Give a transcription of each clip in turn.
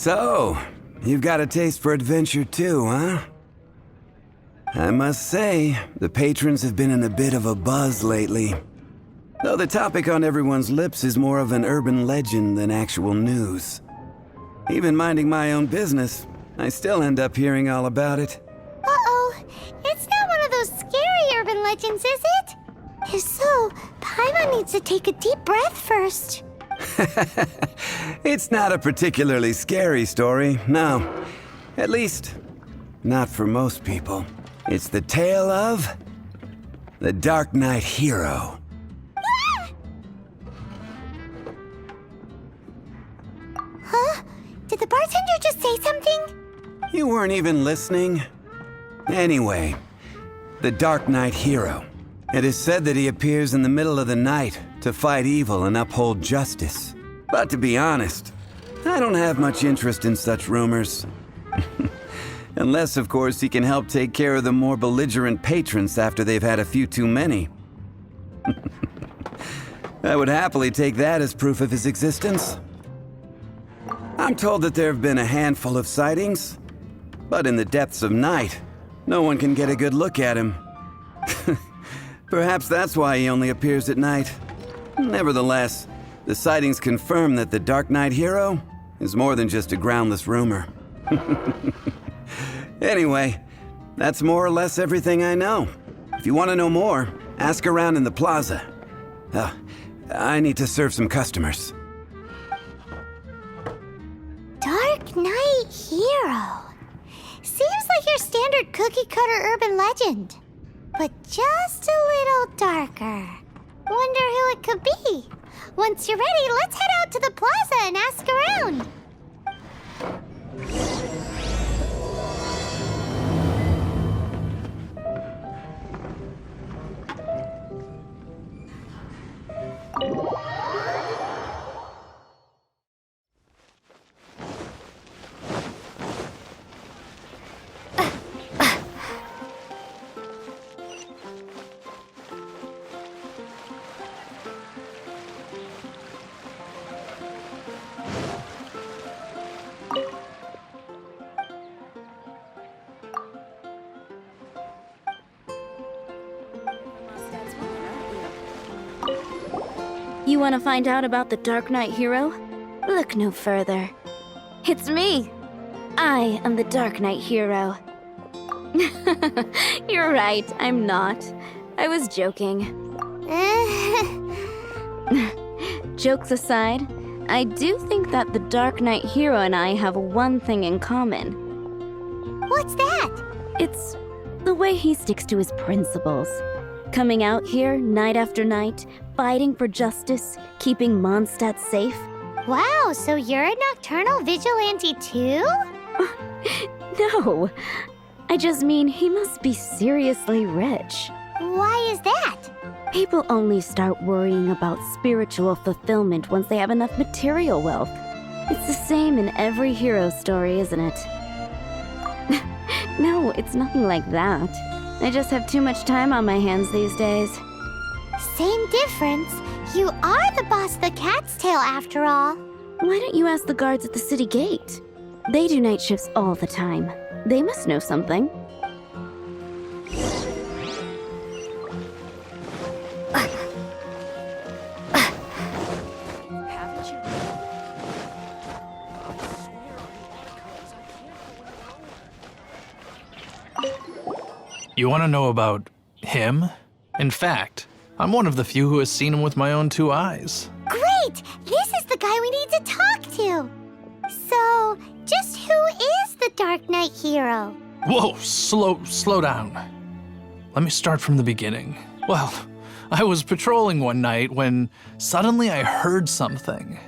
So, you've got a taste for adventure too, huh? I must say, the patrons have been in a bit of a buzz lately. Though the topic on everyone's lips is more of an urban legend than actual news. Even minding my own business, I still end up hearing all about it. Uh-oh, it's not one of those scary urban legends, is it? If so, Paimon needs to take a deep breath first. It's not a particularly scary story, no. At least, not for most people. It's the tale of the Darknight hero. Huh? Did the bartender just say something? You weren't even listening. Anyway, the Darknight hero. It is said that he appears in the middle of the night to fight evil and uphold justice. But to be honest, I don't have much interest in such rumors. Unless, of course, he can help take care of the more belligerent patrons after they've had a few too many. I would happily take that as proof of his existence. I'm told that there have been a handful of sightings, but in the depths of night, no one can get a good look at him. Perhaps that's why he only appears at night. Nevertheless, the sightings confirm that the Darknight hero is more than just a groundless rumor. Anyway, that's more or less everything I know. If you want to know more, ask around in the plaza. I need to serve some customers. Darknight hero. Seems like your standard cookie-cutter urban legend. But just a little darker. Wonder who it could be. Once you're ready, let's head out to the plaza and ask around. You want to find out about the Darknight hero? Look no further. It's me! I am the Darknight hero. You're right, I'm not. I was joking. Jokes aside, I do think that the Darknight hero and I have one thing in common. What's that? It's the way he sticks to his principles. Coming out here night after night, fighting for justice, keeping Mondstadt safe. Wow, so you're a nocturnal vigilante too? No, I just mean he must be seriously rich. Why is that? People only start worrying about spiritual fulfillment once they have enough material wealth. It's the same in every hero story, isn't it? No, it's nothing like that. I just have too much time on my hands these days. Same difference. You are the boss of the Cat's Tail after all. Why don't you ask the guards at the city gate? They do night shifts all the time. They must know something. You want to know about him? In fact, I'm one of the few who has seen him with my own two eyes. Great! This is the guy we need to talk to. So, just who is the Darknight hero? Whoa, slow down. Let me start from the beginning. Well, I was patrolling one night when suddenly I heard something.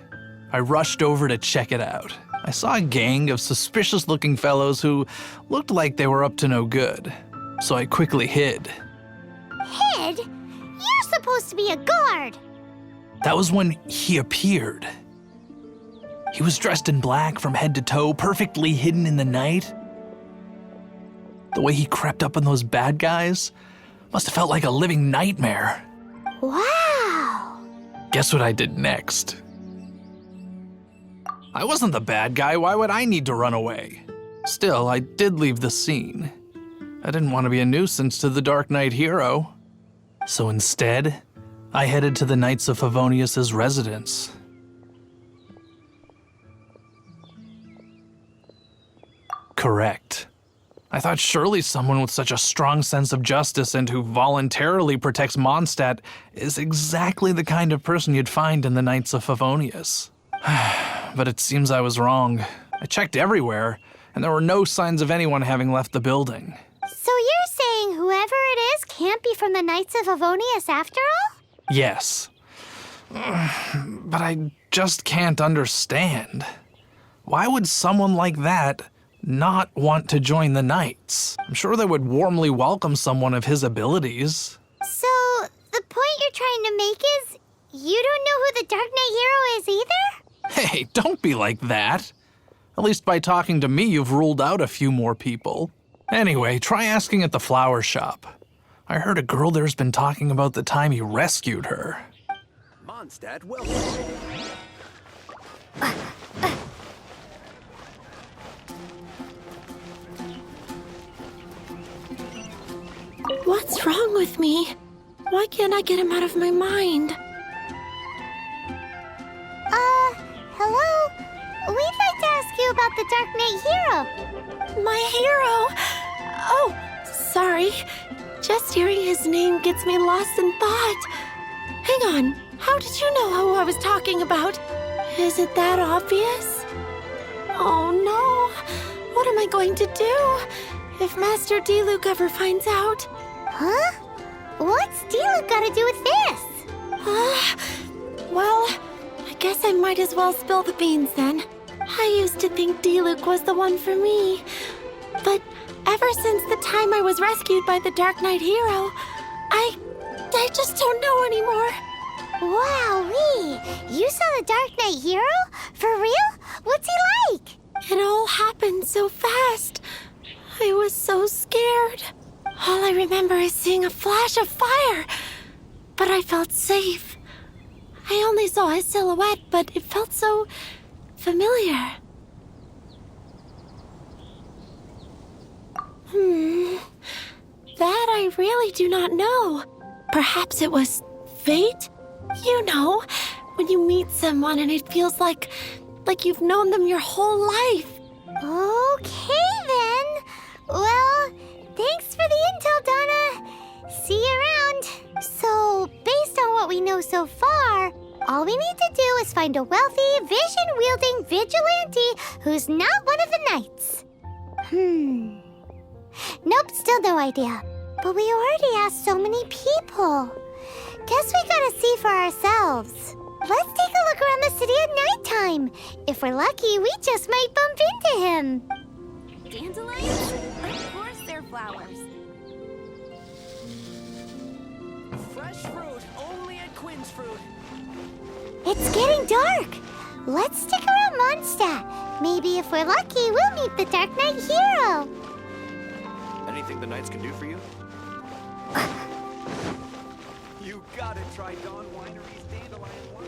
I rushed over to check it out. I saw a gang of suspicious-looking fellows who looked like they were up to no good. So I quickly hid. Hid? You're supposed to be a guard. That was when he appeared. He was dressed in black from head to toe, perfectly hidden in the night. The way he crept up on those bad guys must have felt like a living nightmare. Wow. Guess what I did next? I wasn't the bad guy. Why would I need to run away? Still, I did leave the scene. I didn't want to be a nuisance to the Darknight hero. So instead, I headed to the Knights of Favonius' residence. Correct. I thought surely someone with such a strong sense of justice and who voluntarily protects Mondstadt is exactly the kind of person you'd find in the Knights of Favonius. But it seems I was wrong. I checked everywhere, and there were no signs of anyone having left the building. So you're saying whoever it is can't be from the Knights of Favonius after all? Yes. But I just can't understand. Why would someone like that not want to join the Knights? I'm sure they would warmly welcome someone of his abilities. So, the point you're trying to make is you don't know who the Dark Knight hero is either? Hey, don't be like that. At least by talking to me, you've ruled out a few more people. Anyway, try asking at the flower shop. I heard a girl there's been talking about the time you rescued her. Mondstadt, welcome. What's wrong with me? Why can't I get him out of my mind? Hello? We'd like to ask you about the Dark Knight hero. My hero! Oh, sorry. Just hearing his name gets me lost in thought. Hang on, how did you know who I was talking about? Is it that obvious? Oh no, what am I going to do if Master Diluc ever finds out? Huh? What's Diluc got to do with this? Well, I guess I might as well spill the beans then. I used to think Diluc was the one for me, but ever since the time I was rescued by the Dark Knight hero, I just don't know anymore. Wowee! You saw the Dark Knight hero? For real? What's he like? It all happened so fast. I was so scared. All I remember is seeing a flash of fire, but I felt safe. I only saw his silhouette, but it felt so familiar. That I really do not know. Perhaps it was fate? You know, when you meet someone and it feels like you've known them your whole life. Okay then. Well, thanks for the intel, Donna. See you around. So, based on what we know so far, all we need to do is find a wealthy, vision-wielding vigilante who's not one of the knights. Nope, still no idea. But we already asked so many people. Guess we gotta see for ourselves. Let's take a look around the city at nighttime. If we're lucky, we just might bump into him. Dandelions? Of course they're flowers. Fresh fruit, only at Quinn's Fruit. It's getting dark. Let's stick around Mondstadt. Maybe if we're lucky, we'll meet the Dark Knight hero. Anything the Knights can do for you? You gotta try Dawn Winery's dandelion wine.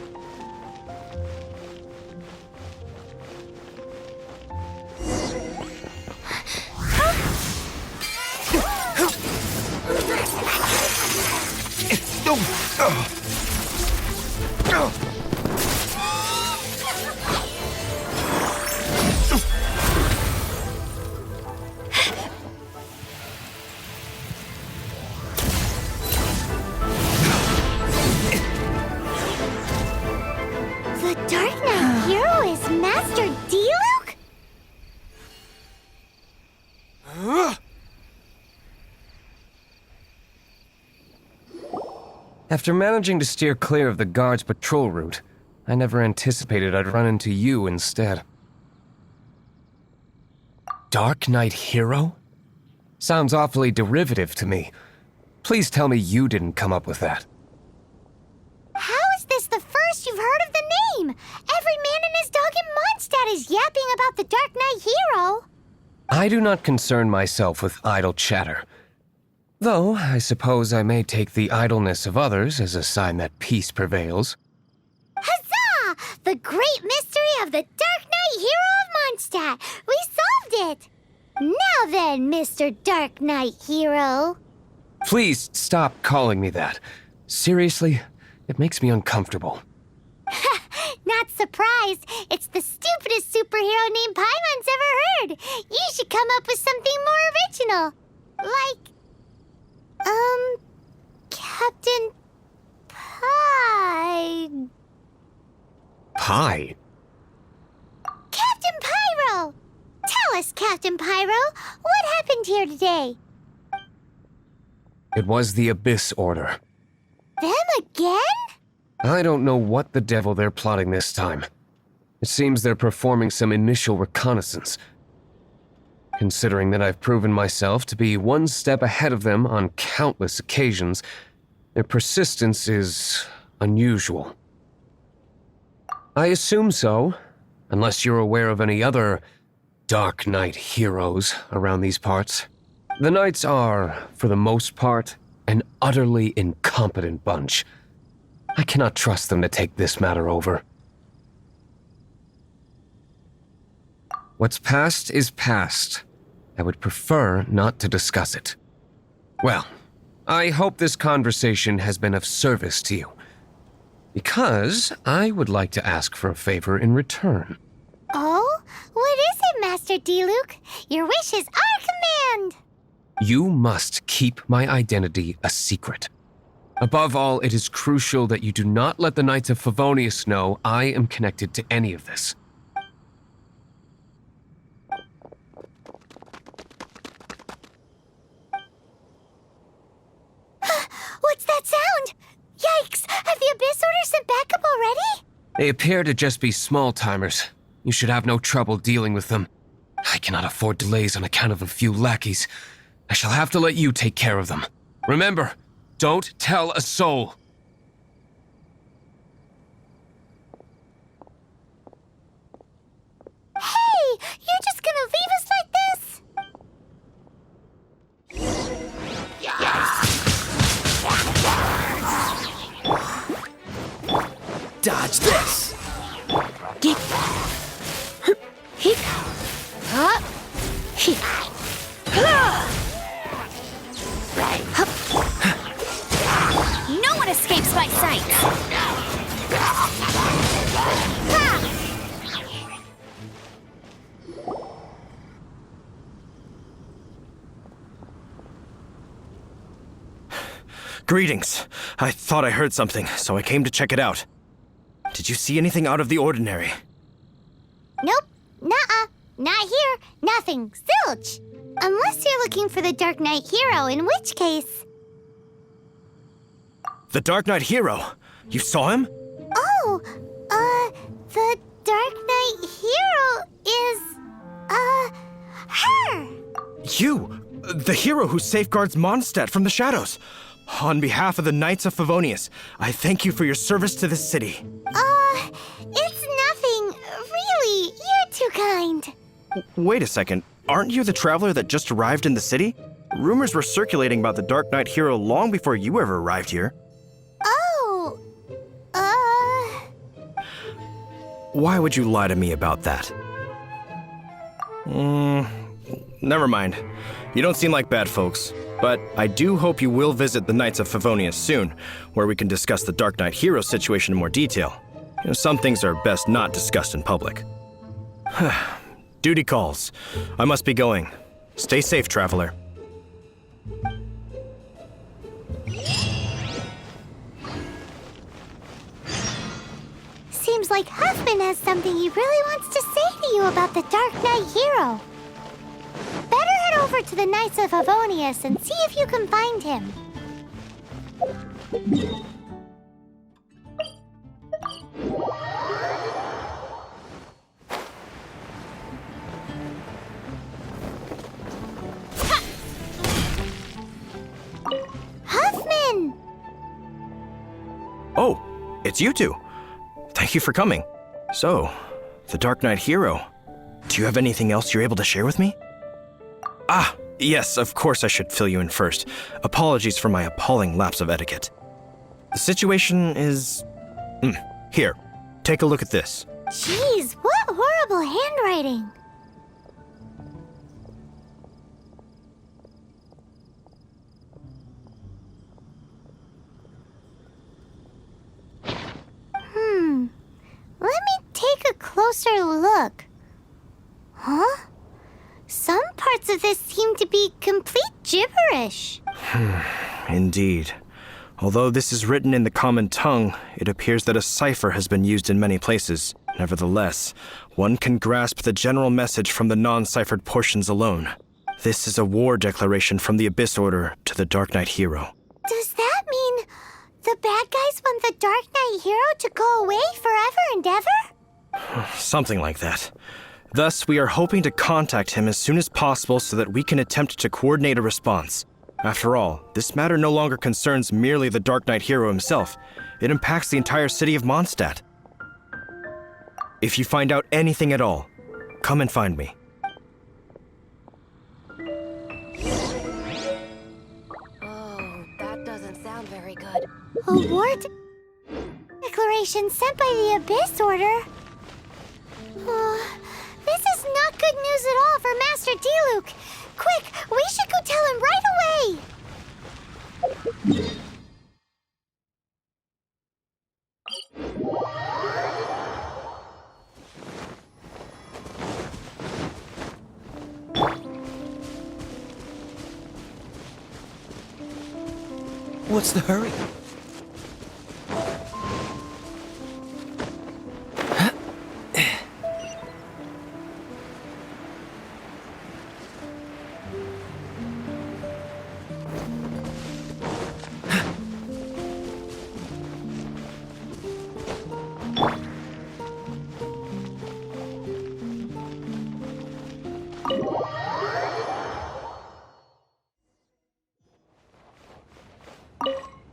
The Dark Knight hero is Master Diluc? After managing to steer clear of the guard's patrol route, I never anticipated I'd run into you instead. Dark Knight hero? Sounds awfully derivative to me. Please tell me you didn't come up with that. How is this the first you've heard of the name? Every man and his dog in Mondstadt is yapping about the Dark Knight hero. I do not concern myself with idle chatter. Though, I suppose I may take the idleness of others as a sign that peace prevails. Huzzah! The great Mr. mystery of the Dark Knight Hero of Mondstadt. We solved it. Now then, Mr. Dark Knight Hero. Please stop calling me that. Seriously, it makes me uncomfortable. Not surprised. It's the stupidest superhero name Paimon's ever heard. You should come up with something more original. Like, Captain Pie. Pie? Captain Pyro! Tell us, Captain Pyro, what happened here today? It was the Abyss Order. Them again? I don't know what the devil they're plotting this time. It seems they're performing some initial reconnaissance. Considering that I've proven myself to be one step ahead of them on countless occasions, their persistence is unusual. I assume so, unless you're aware of any other Dark Knight heroes around these parts. The Knights are, for the most part, an utterly incompetent bunch. I cannot trust them to take this matter over. What's past is past. I would prefer not to discuss it. Well, I hope this conversation has been of service to you, because I would like to ask for a favor in return. Oh? What is it, Master D-Luke? Your wish is our command! You must keep my identity a secret. Above all, it is crucial that you do not let the Knights of Favonius know I am connected to any of this. What's that sound? Yikes! Have the Abyss Order sent backup already? They appear to just be small-timers. You should have no trouble dealing with them. I cannot afford delays on account of a few lackeys. I shall have to let you take care of them. Remember, don't tell a soul. Hey! You're just gonna leave us like this? Dodge this! No one escapes my sight! Greetings. I thought I heard something, so I came to check it out. Did you see anything out of the ordinary? Nope. Nuh-uh. Not here. Nothing. Zilch. Unless you're looking for the Dark Knight Hero, in which case... The Dark Knight Hero? You saw him? Oh, the Dark Knight Hero is, her! You! The hero who safeguards Mondstadt from the shadows. On behalf of the Knights of Favonius, I thank you for your service to this city. It's nothing. Really, you're too kind. Wait a second. Aren't you the traveler that just arrived in the city? Rumors were circulating about the Dark Knight Hero long before you ever arrived here. Oh, Why would you lie to me about that? Never mind. You don't seem like bad folks. But I do hope you will visit the Knights of Favonius soon, where we can discuss the Dark Knight Hero situation in more detail. You know, some things are best not discussed in public. Duty calls. I must be going. Stay safe, traveler. seems like Huffman has something he really wants to say to you about the Dark Knight Hero. Better head over to the Knights of Favonius and see if you can find him. Huffman! Oh, it's you two. Thank you for coming. So, the Dark Knight Hero. Do you have anything else you're able to share with me? Ah, yes, of course I should fill you in first. Apologies for my appalling lapse of etiquette. The situation is... Here, take a look at this. Jeez, what horrible handwriting. Let me take a closer look. Huh? Some parts of this seem to be complete gibberish. Indeed. Although this is written in the common tongue, it appears that a cipher has been used in many places. Nevertheless, one can grasp the general message from the non-ciphered portions alone. This is a war declaration from the Abyss Order to the Darknight hero. Does that mean the bad guys want the Darknight hero to go away forever and ever? Something like that. Thus, we are hoping to contact him as soon as possible so that we can attempt to coordinate a response. After all, this matter no longer concerns merely the Darknight hero himself. It impacts the entire city of Mondstadt. If you find out anything at all, come and find me. Oh, that doesn't sound very good. A war declaration sent by the Abyss Order? This is not good news at all for Master Diluc. Quick, we should go tell him right away! What's the hurry?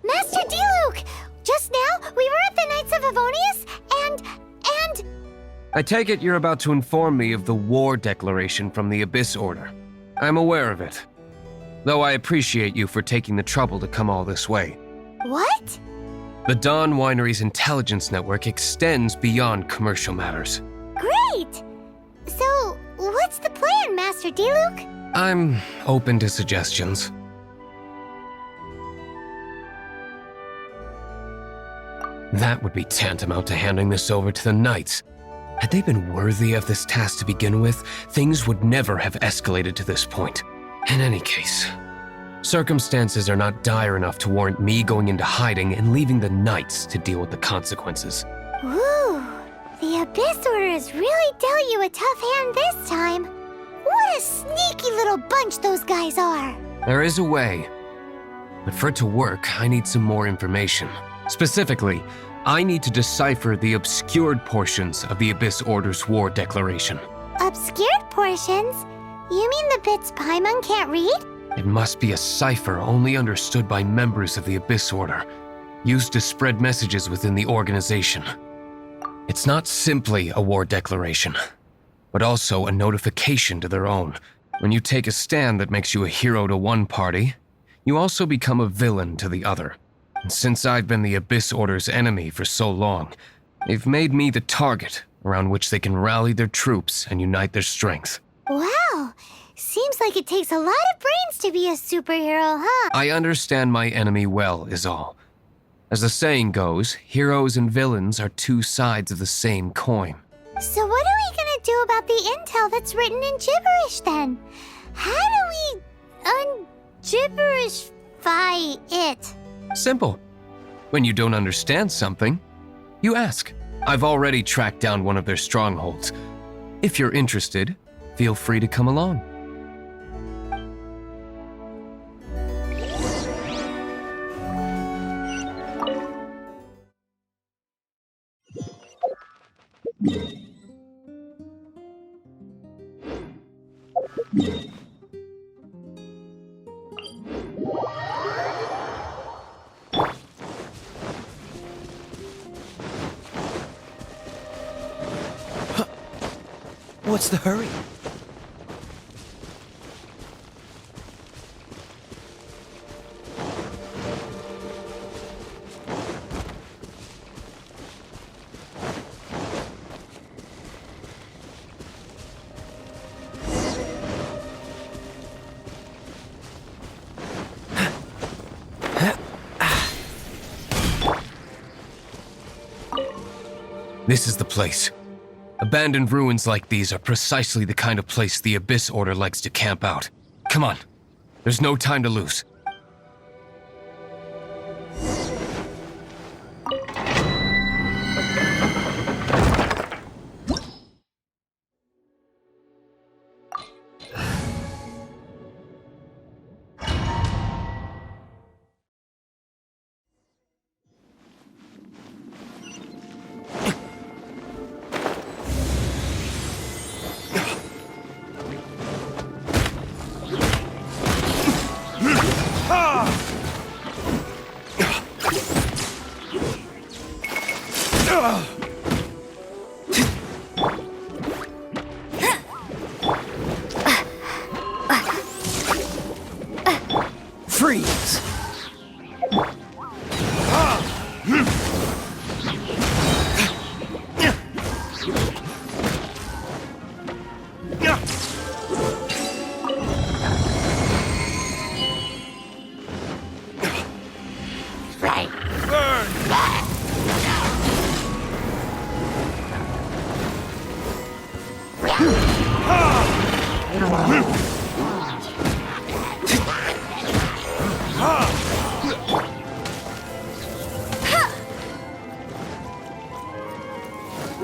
Master Diluc! Just now, we were at the Knights of Avonius, and... I take it you're about to inform me of the war declaration from the Abyss Order. I'm aware of it. Though I appreciate you for taking the trouble to come all this way. What? The Dawn Winery's intelligence network extends beyond commercial matters. Great! So, what's the plan, Master Diluc? I'm open to suggestions. That would be tantamount to handing this over to the Knights. Had they been worthy of this task to begin with, things would never have escalated to this point. In any case, circumstances are not dire enough to warrant me going into hiding and leaving the Knights to deal with the consequences. Ooh, the Abyss Order has really dealt you a tough hand this time. What a sneaky little bunch those guys are. There is a way. But for it to work, I need some more information. Specifically, I need to decipher the obscured portions of the Abyss Order's war declaration. Obscured portions? You mean the bits Paimon can't read? It must be a cipher only understood by members of the Abyss Order, used to spread messages within the organization. It's not simply a war declaration, but also a notification to their own. When you take a stand that makes you a hero to one party, you also become a villain to the other. And since I've been the Abyss Order's enemy for so long, they've made me the target around which they can rally their troops and unite their strength. Wow, seems like it takes a lot of brains to be a superhero, huh? I understand my enemy well, is all. As the saying goes, heroes and villains are two sides of the same coin. So what are we gonna do about the intel that's written in gibberish then? How do we un-gibberishify it? Simple. When you don't understand something, you ask. I've already tracked down one of their strongholds. If you're interested, feel free to come along. What's the hurry? This is the place. Abandoned ruins like these are precisely the kind of place the Abyss Order likes to camp out. Come on. There's no time to lose. Freeze!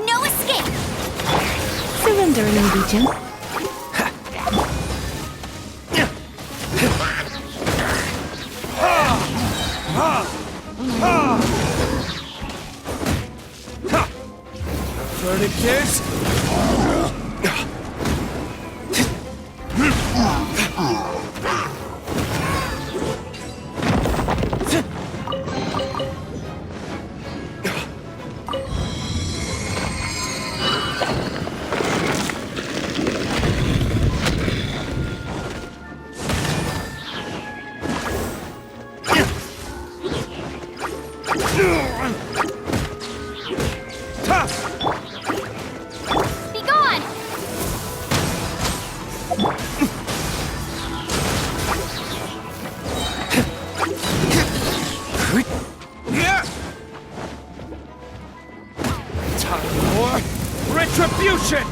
No escape! Surrendering allegiance. Verdict Be gone! Time for retribution!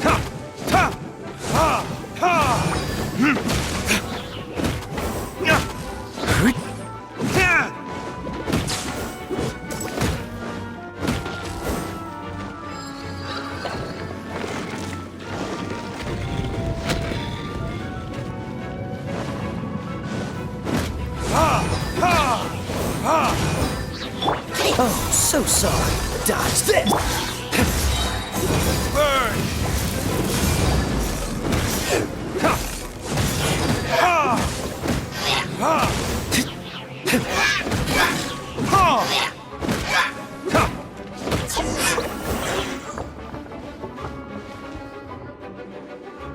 Ha! Ha! Ha! Ha! Oh, so sorry. Dodge this! Burn! Ha! Ha! Ha! Ha!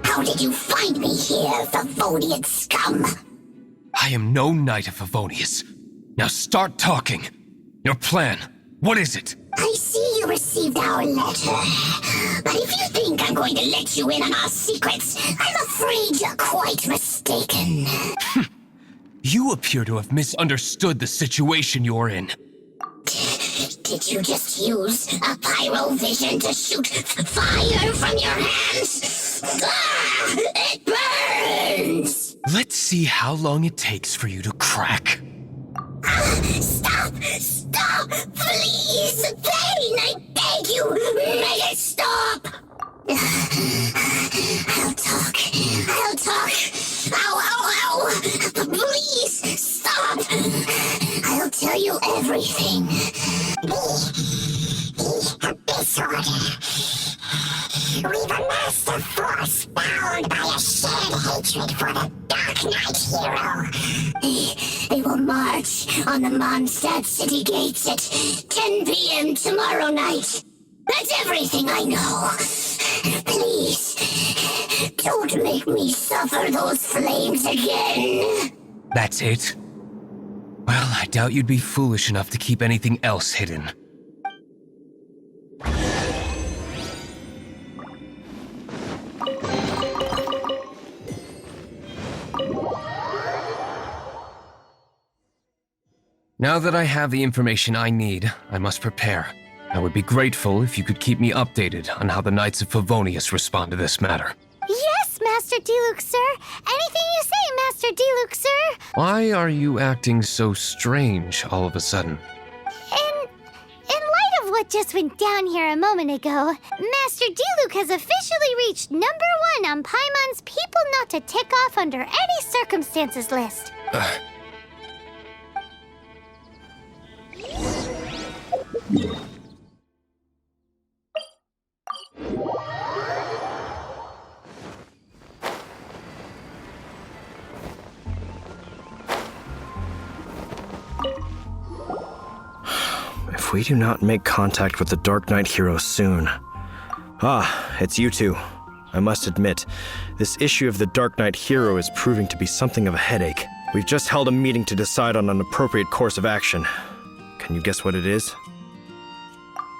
How did you find me here, Favonian scum? I am no Knight of Favonius. Now start talking. Your plan, what is it? I see you received our letter. But if you think I'm going to let you in on our secrets, I'm afraid you're quite mistaken. You appear to have misunderstood the situation you're in. Did you just use a pyrovision to shoot fire from your hands? Ah, it burns! Let's see how long it takes for you to crack. Stop! Stop! Please! Pain! I beg you! Make it stop! I'll talk. I'll talk. Ow, ow, ow! Please! Stop! I'll tell you everything. The Abyss Order. We've amassed a force bound by a shared hatred for the Darknight hero. They will march on the Mondstadt city gates at 10 p.m. tomorrow night. That's everything I know. Please, don't make me suffer those flames again. That's it? Well, I doubt you'd be foolish enough to keep anything else hidden. Now that I have the information I need, I must prepare. I would be grateful if you could keep me updated on how the Knights of Favonius respond to this matter. Yes, Master Diluc, sir. Anything you say, Master Diluc, sir. Why are you acting so strange all of a sudden? In light of what just went down here a moment ago, Master Diluc has officially reached #1 on Paimon's People Not to Tick Off Under Any Circumstances list. If we do not make contact with the Darknight hero soon... Ah, it's you two. I must admit, this issue of the Darknight hero is proving to be something of a headache. We've just held a meeting to decide on an appropriate course of action. Can you guess what it is?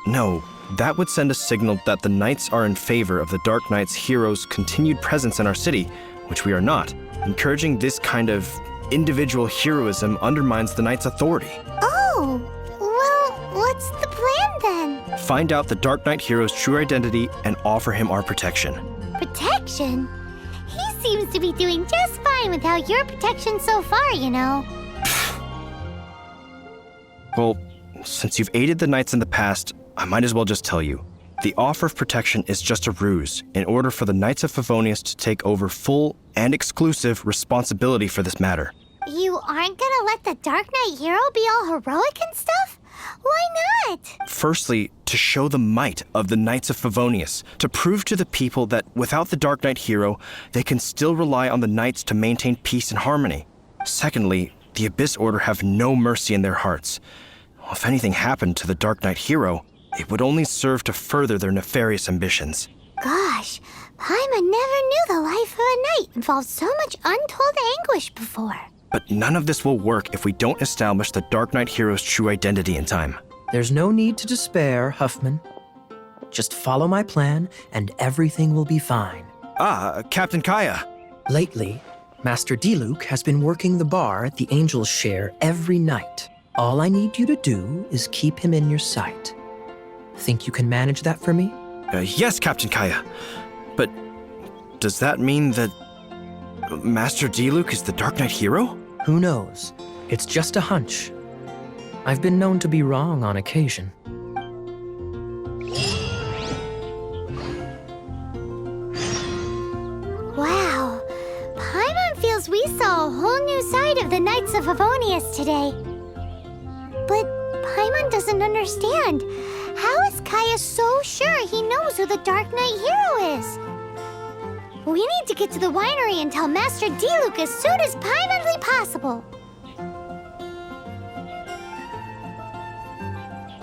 No, that would send a signal that the Knights are in favor of the Darknight's hero's continued presence in our city, which we are not. Encouraging this kind of individual heroism undermines the Knights' authority. Oh, well, what's the plan then? Find out the Darknight hero's true identity and offer him our protection. Protection? He seems to be doing just fine without your protection so far, you know. Well, since you've aided the Knights in the past, I might as well just tell you. The offer of protection is just a ruse in order for the Knights of Favonius to take over full and exclusive responsibility for this matter. You aren't gonna let the Darknight hero be all heroic and stuff? Why not? Firstly, to show the might of the Knights of Favonius, to prove to the people that without the Darknight hero, they can still rely on the Knights to maintain peace and harmony. Secondly, the Abyss Order have no mercy in their hearts. If anything happened to the Darknight hero, it would only serve to further their nefarious ambitions. Gosh, Paimon never knew the life of a knight involved so much untold anguish before. But none of this will work if we don't establish the Darknight hero's true identity in time. There's no need to despair, Huffman. Just follow my plan, and everything will be fine. Ah, Captain Kaya. Lately, Master Diluc has been working the bar at the Angel's Share every night. All I need you to do is keep him in your sight. Think you can manage that for me? Yes, Captain Kaya. But does that mean that Master Diluc is the Darknight hero? Who knows? It's just a hunch. I've been known to be wrong on occasion. Wow, Paimon feels we saw a whole new side of the Knights of Favonius today. But Paimon doesn't understand. How is Kaya so sure he knows who the Darknight hero is? We need to get to the winery and tell Master Diluc as soon as Paimonly possible.